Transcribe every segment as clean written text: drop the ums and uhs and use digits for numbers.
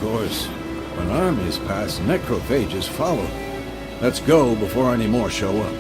course. When armies pass, necrophages follow. Let's go before any more show up.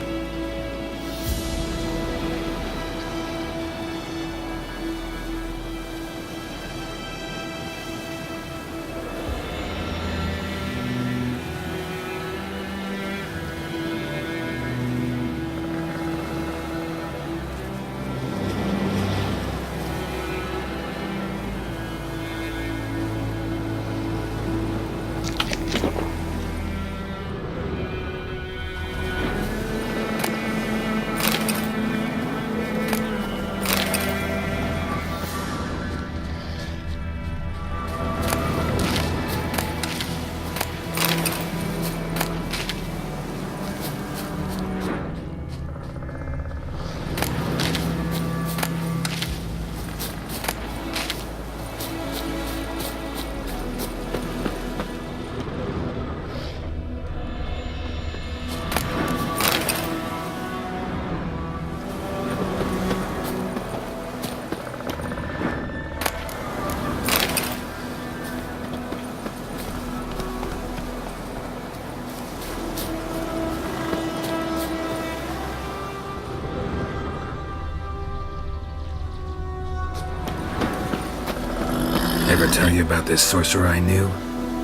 Ever tell you about this sorcerer I knew?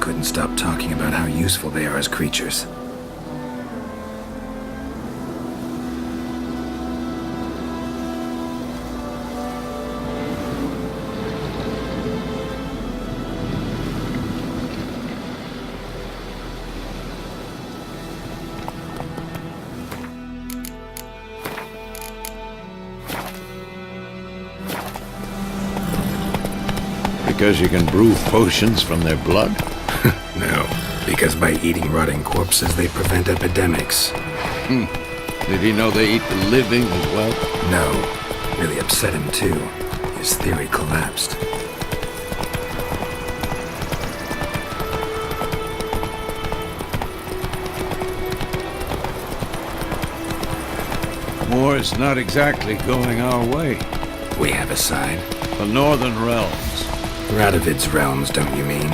Couldn't stop talking about how useful they are as creatures. Because you can brew potions from their blood? No, because by eating rotting corpses, they prevent epidemics. Did he know they eat the living as well? No, really upset him too. His theory collapsed. War's not exactly going our way. We have a side. The Northern Realms. Radovid's realms, don't you mean?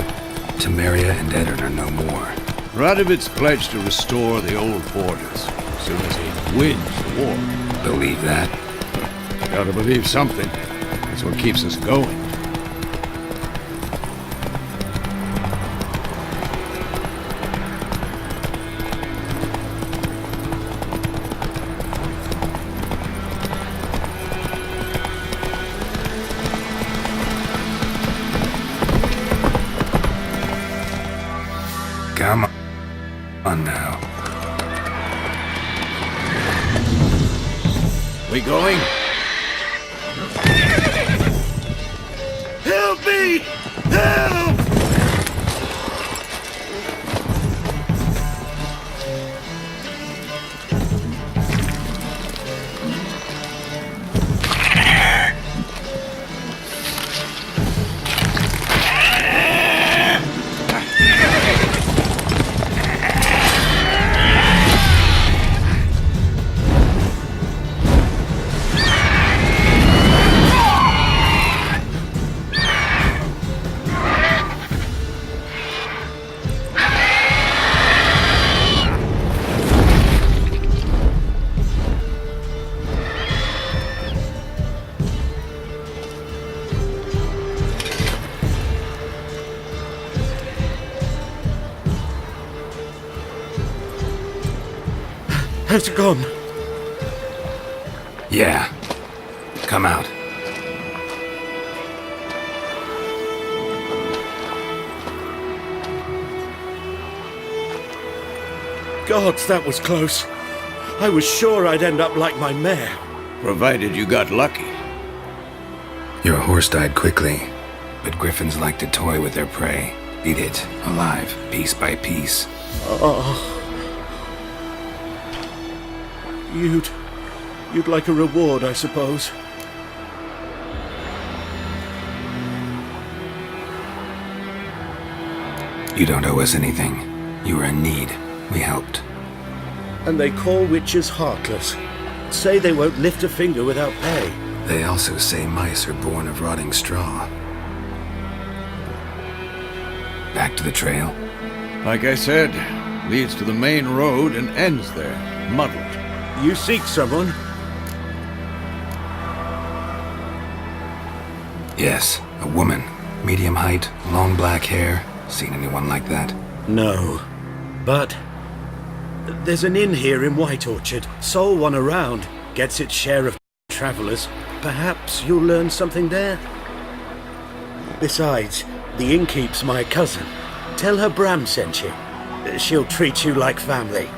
Temeria and Edirn are no more. Radovid's pledged to restore the old borders as soon as he wins the war. Believe that? Gotta believe something. That's what keeps us going. Come on now. We going? Help me! Help! Has it gone? Yeah. Come out. Gods, that was close. I was sure I'd end up like my mare. Provided you got lucky. Your horse died quickly, but griffins like to toy with their prey. Eat it, alive, piece by piece. Oh. You'd like a reward, I suppose. You don't owe us anything. You were in need. We helped. And they call witches heartless. Say they won't lift a finger without pay. They also say mice are born of rotting straw. Back to the trail? Like I said, leads to the main road and ends there, muddled. You seek someone? Yes, a woman. Medium height, long black hair. Seen anyone like that? No. But there's an inn here in White Orchard. Sole one around. Gets its share of travellers. Perhaps you'll learn something there? Besides, the innkeep's my cousin. Tell her Bram sent you. She'll treat you like family.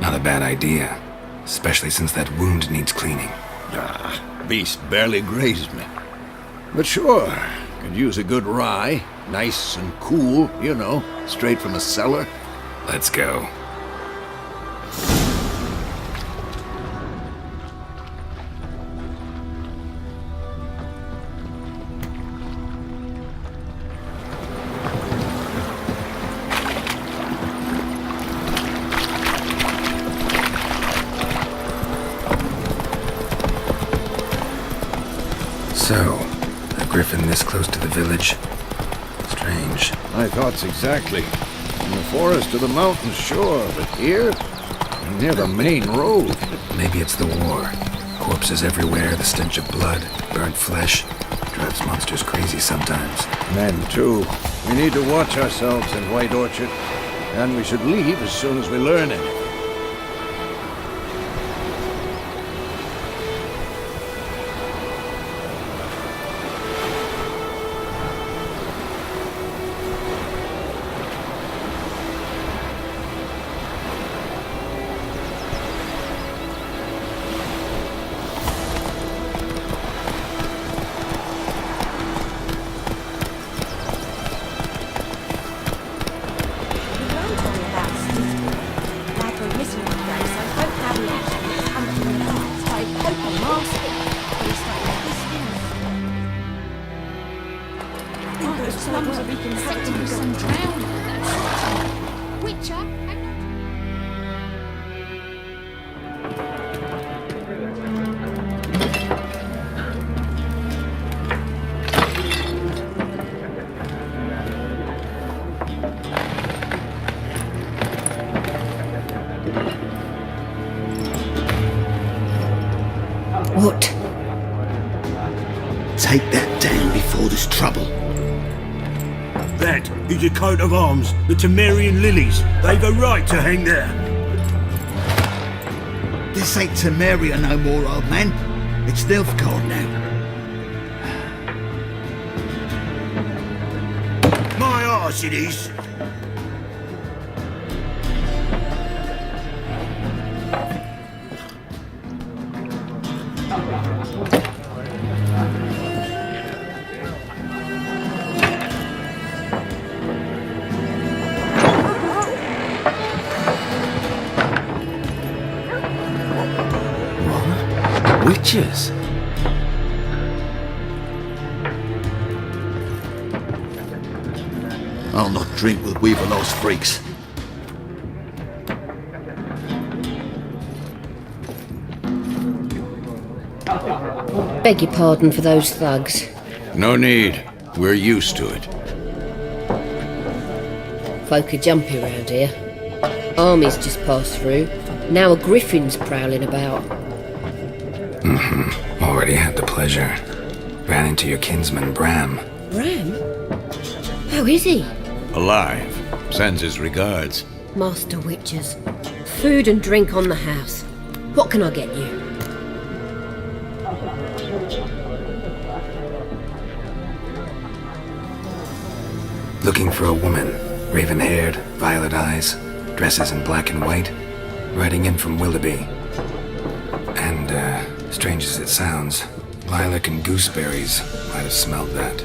Not a bad idea. Especially since that wound needs cleaning. Beast barely grazed me. But sure, could use a good rye. Nice and cool, you know, straight from a cellar. Let's go. So, a griffin this close to the village? Strange. My thoughts exactly. In the forest or the mountains, sure, but here? Near the main road. Maybe it's the war. Corpses everywhere, the stench of blood, burnt flesh. Drives monsters crazy sometimes. Men, too. We need to watch ourselves in White Orchard. And we should leave as soon as we learn anything. What? Take that down before there's trouble. That is a coat of arms, the Temerian lilies. They've a right to hang there. This ain't Temeria no more, old man. It's Nilfgaard now. My arse it is. Witches? I'll not drink with Weaverlaw's freaks. Beg your pardon for those thugs. No need. We're used to it. Folk are jumpy round here. Armies just passed through. Now a griffin's prowling about. Already had the pleasure. Ran into your kinsman, Bram. Bram? How is he? Alive. Sends his regards. Master Witchers. Food and drink on the house. What can I get you? Looking for a woman. Raven-haired, violet eyes, dresses in black and white. Riding in from Willoughby. And, strange as it sounds, lilac and gooseberries might have smelled that.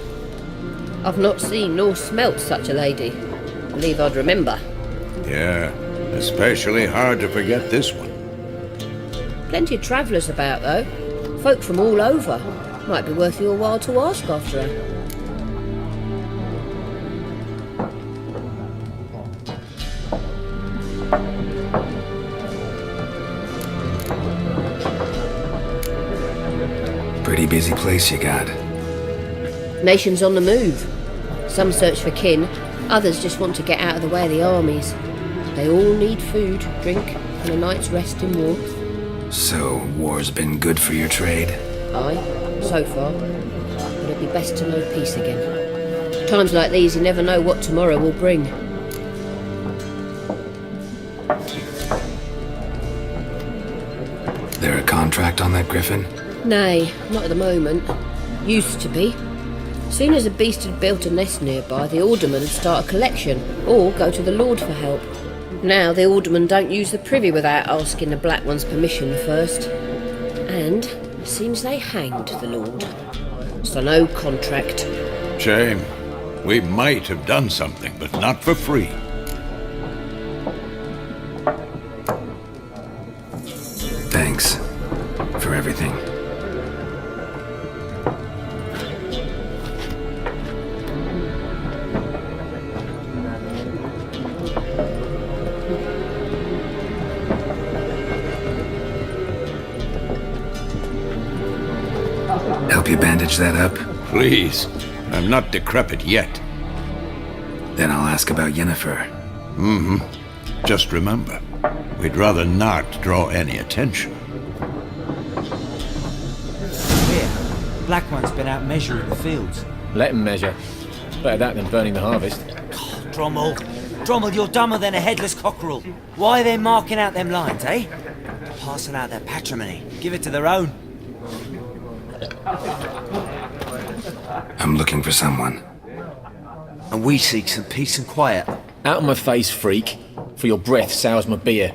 I've not seen nor smelt such a lady. Believe I'd remember. Yeah, especially hard to forget this one. Plenty of travellers about, though. Folk from all over. Might be worth your while to ask after her. Pretty busy place you got. Nations on the move. Some search for kin, Others just want to get out of the way of the armies. They all need food, drink, and a night's rest in warmth. So, war's been good for your trade? Aye, so far. But it'd be best to know peace again. Times like these, you never know what tomorrow will bring. There a contract on that griffin? Nay, not at the moment. Used to be. Soon as a beast had built a nest nearby, the alderman would start a collection, or go to the Lord for help. Now the aldermen don't use the privy without asking the Black One's permission first. And it seems they hanged the Lord. So no contract. Shame. We might have done something, but not for free. Thanks for everything. Help you bandage that up? Please. I'm not decrepit yet. Then I'll ask about Yennefer. Just remember, we'd rather not draw any attention. Here, Black One's been out measuring the fields. Let him measure. Better that than burning the harvest. Drommel, you're dumber than a headless cockerel. Why are they marking out them lines, eh? Passing out their patrimony. Give it to their own. I'm looking for someone. And we seek some peace and quiet. Out of my face, freak. For your breath sours my beer.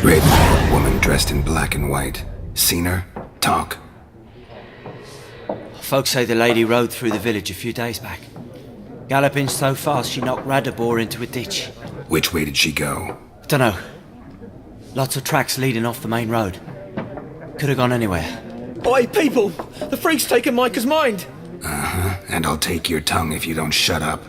Raven, woman dressed in black and white. Seen her? Talk. Folks say the lady rode through the village a few days back. Galloping so fast she knocked Radabor into a ditch. Which way did she go? Dunno. Lots of tracks leading off the main road. Could have gone anywhere. Oi, people! The freak's taken Micah's mind! And I'll take your tongue if you don't shut up.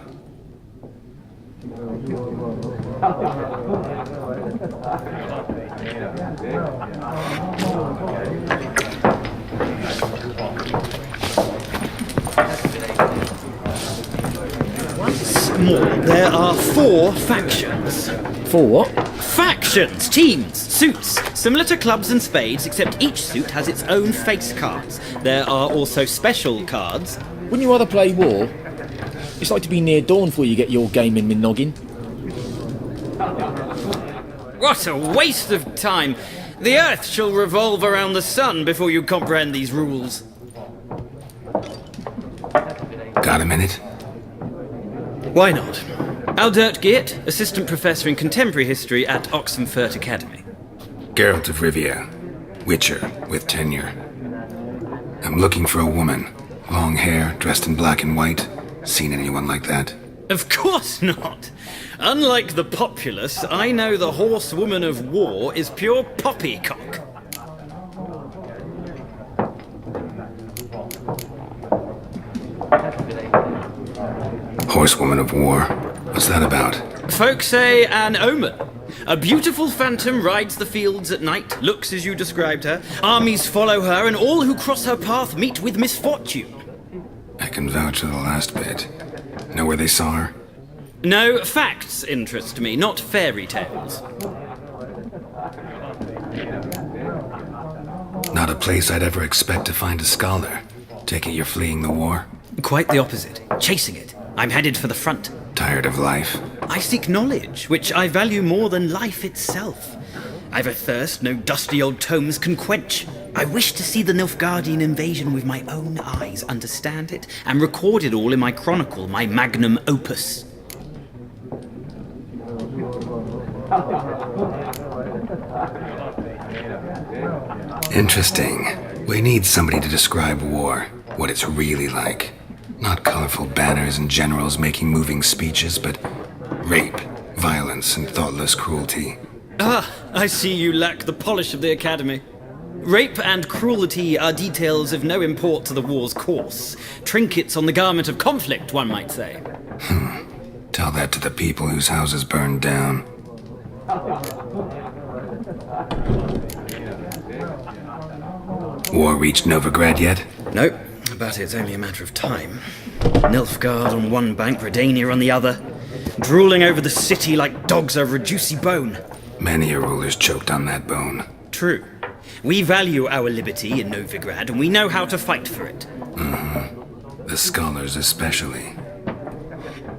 There are 4 factions. For what? Factions, teams, suits, similar to clubs and spades, except each suit has its own face cards. There are also special cards. Wouldn't you rather play war? It's like to be near dawn before you get your game in noggin. What a waste of time! The Earth shall revolve around the sun before you comprehend these rules. Got a minute? Why not? Aldert Geert, Assistant Professor in Contemporary History at Oxenfurt Academy. Geralt of Rivia. Witcher with tenure. I'm looking for a woman. Long hair, dressed in black and white. Seen anyone like that? Of course not! Unlike the populace, I know the horsewoman of war is pure poppycock. Horsewoman of War. What's that about? Folk say an omen. A beautiful phantom rides the fields at night, looks as you described her. Armies follow her, and all who cross her path meet with misfortune. I can vouch for the last bit. Know where they saw her? No, facts interest me, not fairy tales. Not a place I'd ever expect to find a scholar. Take it you're fleeing the war? Quite the opposite. Chasing it. I'm headed for the front. Tired of life? I seek knowledge, which I value more than life itself. I've a thirst no dusty old tomes can quench. I wish to see the Nilfgaardian invasion with my own eyes, understand it, and record it all in my chronicle, my magnum opus. Interesting. We need somebody to describe war, what it's really like. Not colorful banners and generals making moving speeches, but rape, violence, and thoughtless cruelty. Ah, I see you lack the polish of the Academy. Rape and cruelty are details of no import to the war's course. Trinkets on the garment of conflict, one might say. Tell that to the people whose houses burned down. War reached Novigrad yet? Nope, but it's only a matter of time. Nilfgaard on one bank, Redania on the other, drooling over the city like dogs over a juicy bone. Many a ruler's choked on that bone. True. We value our liberty in Novigrad, and we know how to fight for it. The scholars especially.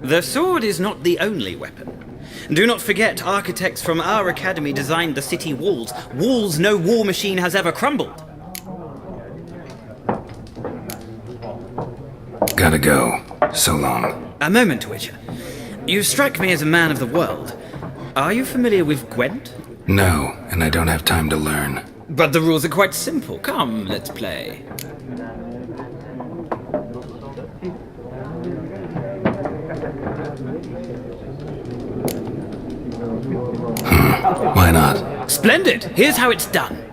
The sword is not the only weapon. Do not forget, architects from our academy designed the city walls. Walls no war machine has ever crumbled. Gotta go. So long. A moment, Witcher. You strike me as a man of the world. Are you familiar with Gwent? No, and I don't have time to learn. But the rules are quite simple. Come, let's play. Why not? Splendid! Here's how it's done.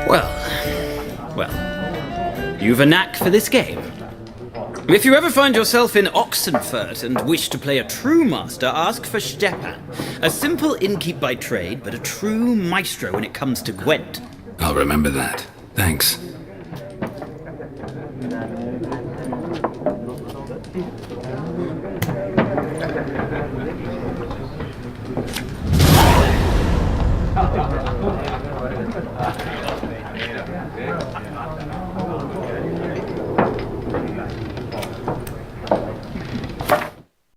Well, you've a knack for this game. If you ever find yourself in Oxenfurt and wish to play a true master, ask for Stepan. A simple innkeep by trade, but a true maestro when it comes to Gwent. I'll remember that. Thanks.